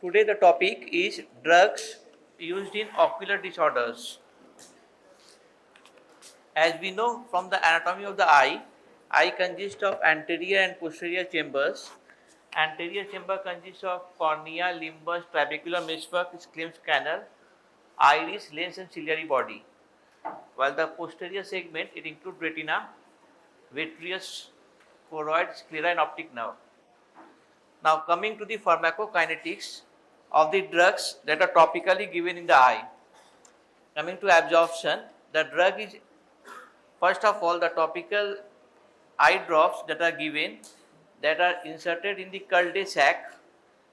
Today the topic is drugs used in ocular disorders. As we know from the anatomy of the eye consists of anterior and posterior chambers. Anterior chamber consists of cornea, limbus, trabecular meshwork, scleral canal, iris, lens and ciliary body. While the posterior segment, it includes retina, vitreous, choroid, sclera and optic nerve. Now coming to the pharmacokinetics of the drugs that are topically given in the eye. Coming to absorption, the drug is first of all the topical eye drops that are given, that are inserted in the cul-de-sac,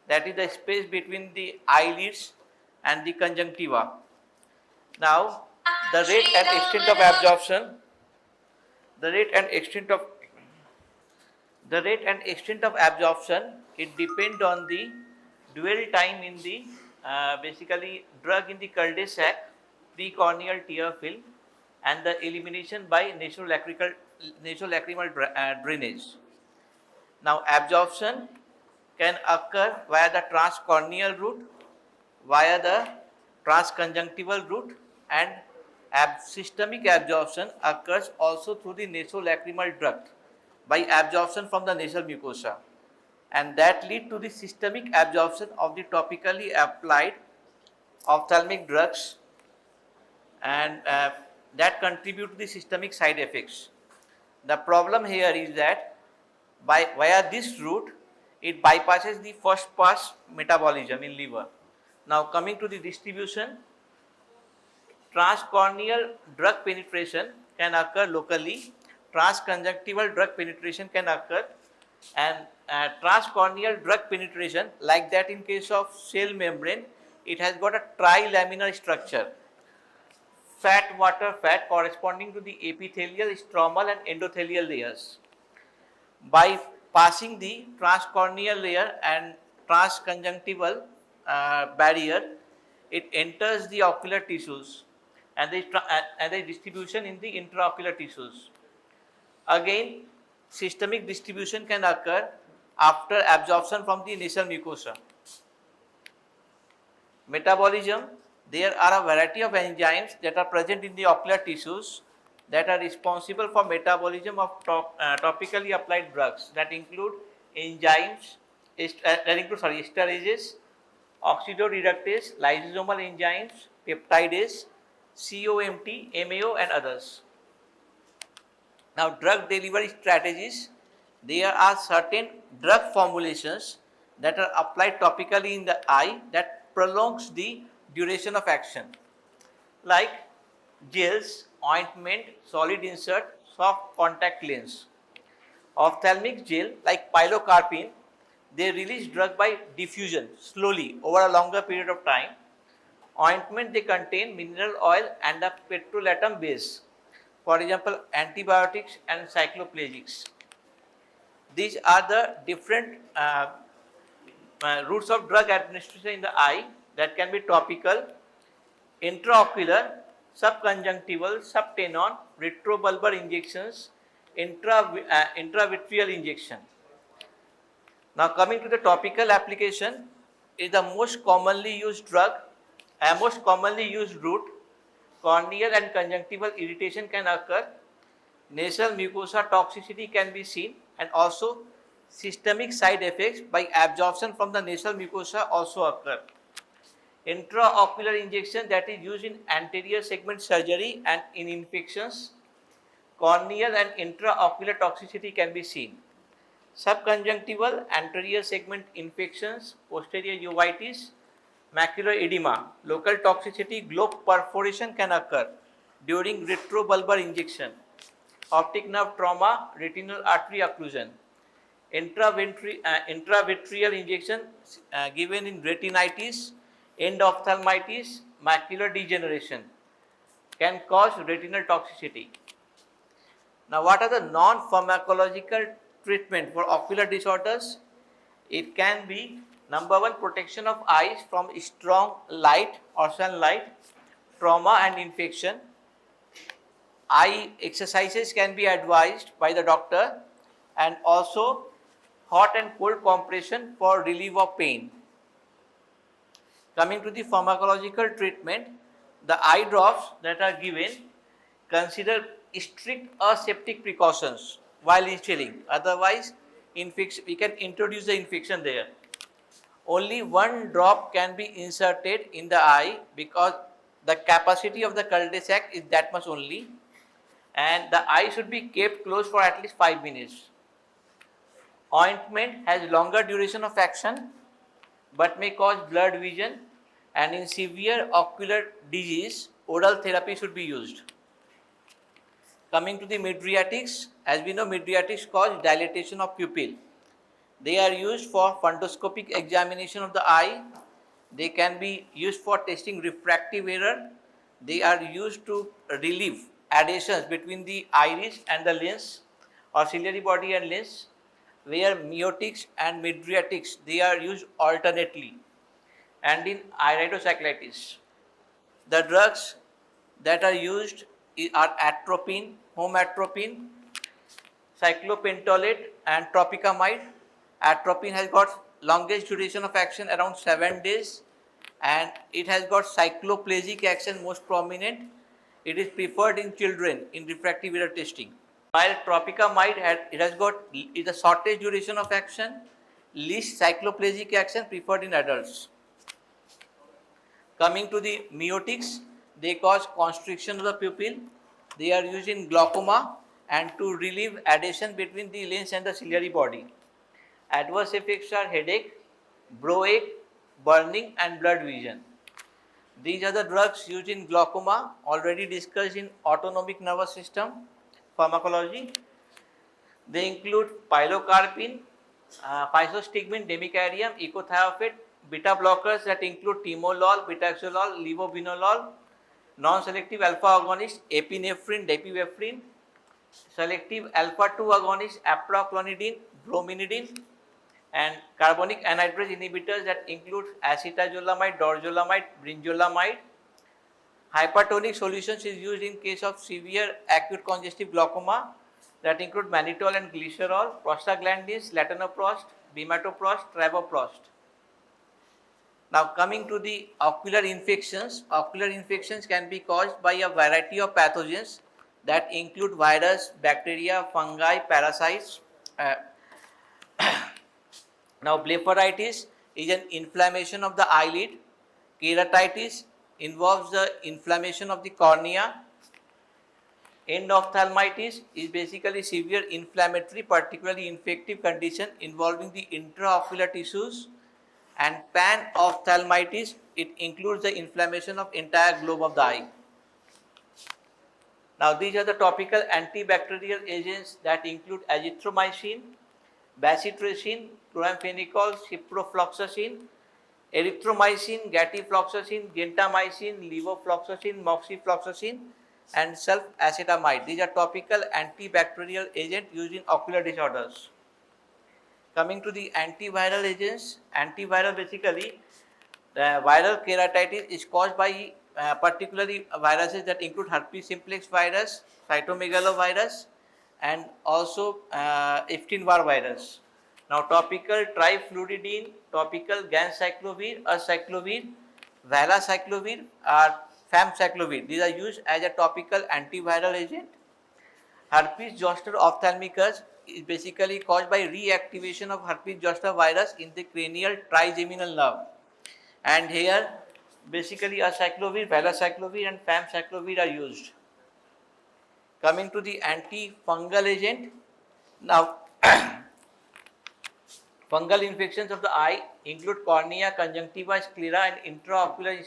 that is the space between the eyelids and the conjunctiva. Now the rate and extent of absorption, the rate and extent of absorption, it depends on the dwell time in the basically drug in the cul-de-sac, precorneal tear film and the elimination by nasolacrimal drainage. Now absorption can occur via the transcorneal route, via the transconjunctival route, and systemic absorption occurs also through the nasolacrimal duct by absorption from the nasal mucosa, and that lead to the systemic absorption of the topically applied ophthalmic drugs, and that contribute to the systemic side effects. The problem here is that via this route, it bypasses the first pass metabolism in liver. Now coming to the distribution, transcorneal drug penetration can occur locally, transconjunctival drug penetration can occur, and transcorneal drug penetration, like that in case of cell membrane, it has got a trilaminar structure. Fat, water, fat corresponding to the epithelial, stromal and endothelial layers. By passing the transcorneal layer and transconjunctival barrier, it enters the ocular tissues and the distribution in the intraocular tissues. Again, systemic distribution can occur after absorption from the nasal mucosa. Metabolism, there are a variety of enzymes that are present in the ocular tissues that are responsible for metabolism of topically applied drugs, that include enzymes, esterases, oxidoreductase, lysosomal enzymes, peptidase, COMT, MAO and others. Now drug delivery strategies, there are certain drug formulations that are applied topically in the eye that prolongs the duration of action, like gels, ointment, solid insert, soft contact lens. Ophthalmic gel like pilocarpine, they release drug by diffusion slowly over a longer period of time. Ointment, they contain mineral oil and a petrolatum base, for example antibiotics and cycloplegics. These are the different routes of drug administration in the eye that can be topical, intraocular, subconjunctival, subtenon, retrobulbar injections, intravitreal injection. Now coming to the topical application, is the most commonly used drug, most commonly used route. Corneal and conjunctival irritation can occur, nasal mucosa toxicity can be seen, and also systemic side effects by absorption from the nasal mucosa also occur. Intraocular injection, that is used in anterior segment surgery and in infections. Corneal and intraocular toxicity can be seen. Subconjunctival, anterior segment infections, posterior uveitis, macular edema, local toxicity, globe perforation can occur during retrobulbar injection. Optic nerve trauma, retinal artery occlusion. Intravitreal injection given in retinitis, endophthalmitis, macular degeneration can cause retinal toxicity. Now what are the non-pharmacological treatment for ocular disorders? It can be, number one, protection of eyes from strong light or sunlight, trauma and infection. Eye exercises can be advised by the doctor, and also hot and cold compression for relief of pain. Coming to the pharmacological treatment, the eye drops that are given consider strict aseptic precautions while instilling. Otherwise, we can introduce the infection there. Only one drop can be inserted in the eye because the capacity of the cul-de-sac is that much only, and the eye should be kept closed for at least 5 minutes. Ointment has longer duration of action but may cause blurred vision, and in severe ocular disease, oral therapy should be used. Coming to the mydriatics, as we know, mydriatics cause dilatation of pupil. They are used for fundoscopic examination of the eye. They can be used for testing refractive error. They are used to relieve adhesions between the iris and the lens or ciliary body and lens, where miotics and mydriatics, they are used alternately. And in iridocyclitis, the drugs that are used are atropine, homatropine, cyclopentolate and tropicamide. Atropine has got longest duration of action around 7 days, and it has got cycloplegic action most prominent. It is preferred in children in refractive error testing. While tropicamide has got the shortest duration of action, least cycloplegic action preferred in adults. Coming to the miotics, they cause constriction of the pupil. They are used in glaucoma and to relieve adhesion between the lens and the ciliary body. Adverse effects are headache, brow ache, burning and blurred vision. These are the drugs used in glaucoma, already discussed in autonomic nervous system pharmacology. They include pilocarpine, physostigmine, demicardium, ecothiopate, beta blockers that include timolol, betaxolol, levobinolol, non-selective alpha agonist, epinephrine, depivephrine, selective alpha 2 agonist, apraclonidine, brominidine, and carbonic anhydrase inhibitors that include acetazolamide, dorzolamide, brinzolamide. Hypertonic solutions is used in case of severe acute congestive glaucoma that include mannitol and glycerol, prostaglandins, latanoprost, bimatoprost, travoprost. Now coming to the ocular infections can be caused by a variety of pathogens that include virus, bacteria, fungi, parasites. Now blepharitis is an inflammation of the eyelid. Keratitis involves the inflammation of the cornea. Endophthalmitis is basically severe inflammatory, particularly infective condition involving the intraocular tissues. And panophthalmitis, it includes the inflammation of entire globe of the eye. Now these are the topical antibacterial agents that include azithromycin, bacitracin, chloramphenicol, ciprofloxacin, erythromycin, gatifloxacin, gentamicin, levofloxacin, moxifloxacin, and sulfacetamide. These are topical antibacterial agents used in ocular disorders. Coming to the antiviral agents, antiviral basically, viral keratitis is caused by particularly viruses that include herpes simplex virus, cytomegalovirus, and also Epstein-Barr virus. Now topical trifluridine, topical ganciclovir, acyclovir, valacyclovir, or famciclovir. These are used as a topical antiviral agent. Herpes zoster ophthalmicus is basically caused by reactivation of herpes zoster virus in the cranial trigeminal nerve. And here basically acyclovir, valacyclovir and famciclovir are used. Coming to the antifungal agent, now fungal infections of the eye include cornea, conjunctiva, sclera and intraocular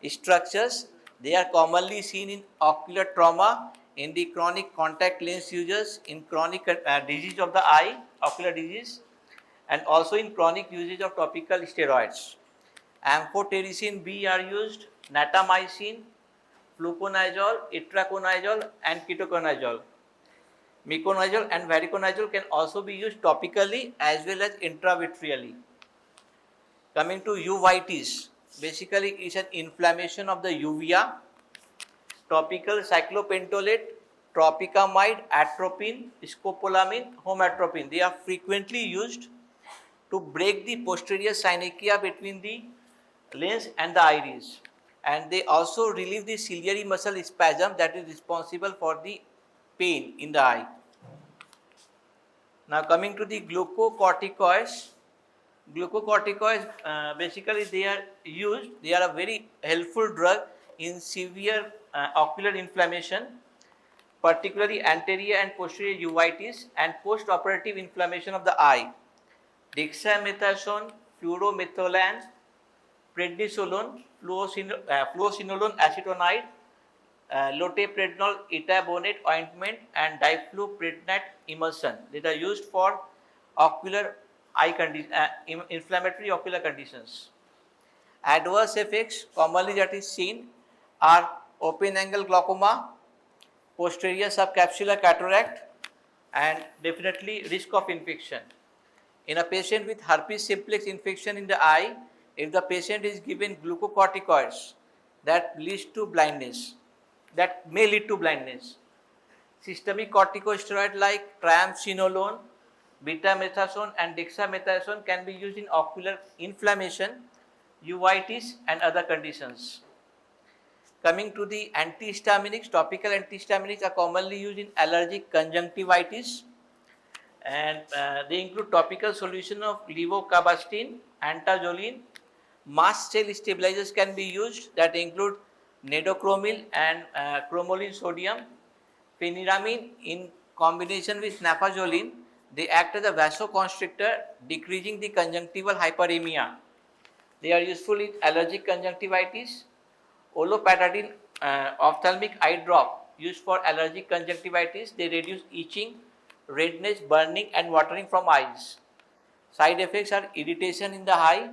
structures. They are commonly seen in ocular trauma, in the chronic contact lens users, in chronic disease of the eye, ocular disease, and also in chronic usage of topical steroids. Amphotericin B are used, natamycin, fluconazole, itraconazole and ketoconazole. Meconazole and variconazole can also be used topically as well as intravitreally. Coming to uveitis, basically it's an inflammation of the uvea. Topical cyclopentolate, tropicamide, atropine, scopolamine, homatropine. They are frequently used to break the posterior synechia between the lens and the iris, and they also relieve the ciliary muscle spasm that is responsible for the pain in the eye. Now coming to the glucocorticoids. Glucocorticoids basically they are a very helpful drug in severe ocular inflammation, particularly anterior and posterior uveitis and post-operative inflammation of the eye. Dexamethasone, fluorometholane, prednisolone, fluocinolone acetonide, loteprednol etabonate ointment and difluprednate emulsion that are used for ocular inflammatory ocular conditions. Adverse effects commonly that is seen are open angle glaucoma, posterior subcapsular cataract, and definitely risk of infection. In a patient with herpes simplex infection in the eye, if the patient is given glucocorticoids, that leads to blindness. That may lead to blindness. Systemic corticosteroid like triamcinolone, betamethasone and dexamethasone can be used in ocular inflammation, uveitis and other conditions. Coming to the antihistaminics, topical antihistaminics are commonly used in allergic conjunctivitis, and they include topical solution of levocabastine, antazolene. Mast cell stabilizers can be used that include nedochromil and cromolyn sodium. Pheniramine in combination with nafazoline, they act as a vasoconstrictor, decreasing the conjunctival hyperemia. They are useful in allergic conjunctivitis. Olopatadine ophthalmic eye drop used for allergic conjunctivitis. They reduce itching, redness, burning and watering from eyes. Side effects are irritation in the eye.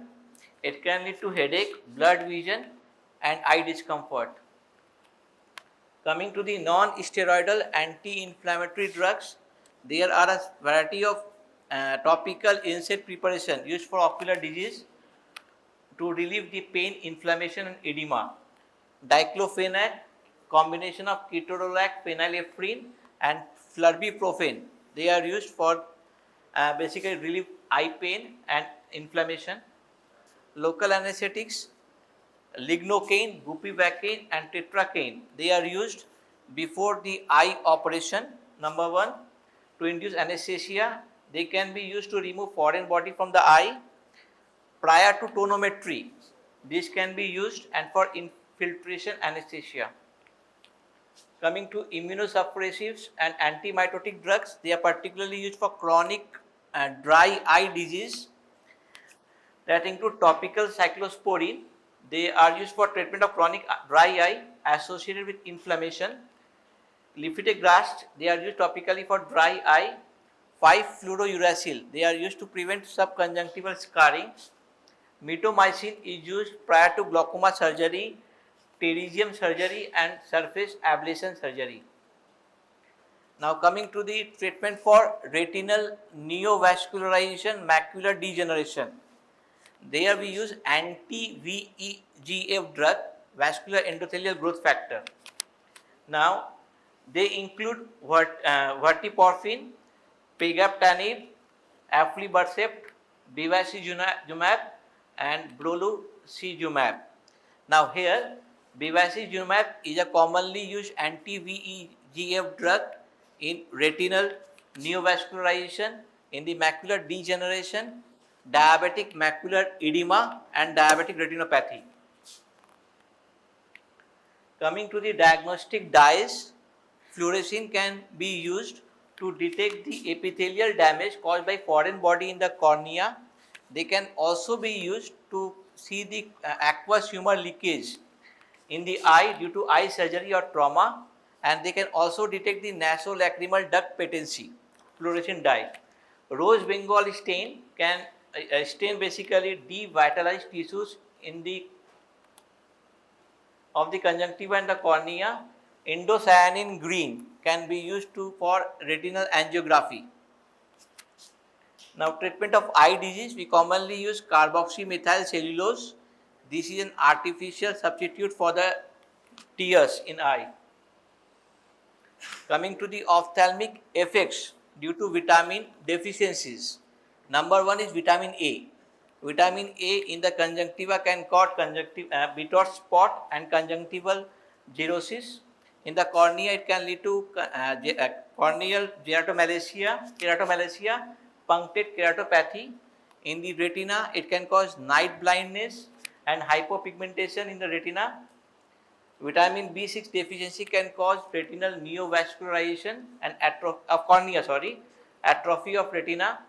It can lead to headache, blurred vision and eye discomfort. Coming to the non-steroidal anti-inflammatory drugs, there are a variety of topical NSAID preparation used for ocular disease to relieve the pain, inflammation and edema. Diclofenac, combination of ketorolac, phenylephrine and flurbiprofen. They are used for basically relieve eye pain and inflammation. Local anesthetics, lignocaine, bupivacaine and tetracaine. They are used before the eye operation. Number 1, to induce anesthesia. They can be used to remove foreign body from the eye. Prior to tonometry, this can be used and for infiltration anesthesia. Coming to immunosuppressives and antimitotic drugs, they are particularly used for chronic dry eye disease that include topical cyclosporine. They are used for treatment of chronic dry eye associated with inflammation. Lifitegrast, they are used topically for dry eye. 5-fluorouracil, they are used to prevent subconjunctival scarring. Mitomycin is used prior to glaucoma surgery, pterygium surgery and surface ablation surgery. Now coming to the treatment for retinal neovascularization, macular degeneration. There we use anti-VEGF drug, vascular endothelial growth factor. Now they include verteporfin, pegaptanib, aflibercept, bevacizumab and brolucizumab. Now here bevacizumab is a commonly used anti-VEGF drug in retinal neovascularization, in the macular degeneration, diabetic macular edema and diabetic retinopathy. Coming to the diagnostic dyes, fluorescein can be used to detect the epithelial damage caused by foreign body in the cornea. They can also be used to see the aqueous humor leakage in the eye due to eye surgery or trauma, and they can also detect the nasolacrimal duct patency. Fluorescein dye. Rose Bengal stain can stain basically devitalized tissues in the of the conjunctiva and the cornea. Indocyanin green can be used for retinal angiography. Now treatment of eye disease, we commonly use carboxymethyl cellulose. This is an artificial substitute for the tears in eye. Coming to the ophthalmic effects due to vitamin deficiencies. Number 1 is vitamin A. Vitamin A in the conjunctiva can cause bitter spot and conjunctival xerosis. In the cornea, it can lead to corneal keratomalacia, punctate keratopathy. In the retina, it can cause night blindness and hypopigmentation in the retina. Vitamin B6 deficiency can cause retinal neovascularization and atrophy of retina.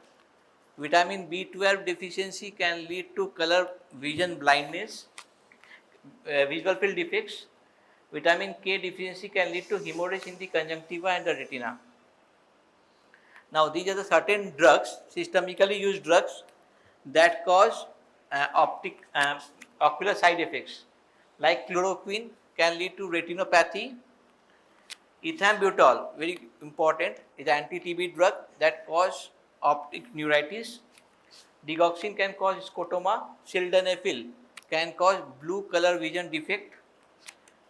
Vitamin B12 deficiency can lead to color vision blindness, visual field defects. Vitamin K deficiency can lead to hemorrhage in the conjunctiva and the retina. Now, these are the certain drugs, systemically used drugs, that cause ocular side effects. Like chloroquine can lead to retinopathy. Ethambutol, very important, is an anti-TB drug that cause optic neuritis. Digoxin can cause scotoma. Sildenafil can cause blue color vision defect.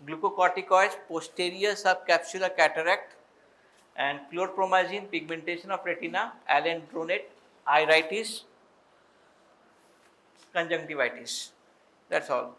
Glucocorticoids, posterior subcapsular cataract, and chlorpromazine, pigmentation of retina, alendronate, iritis, conjunctivitis. That's all.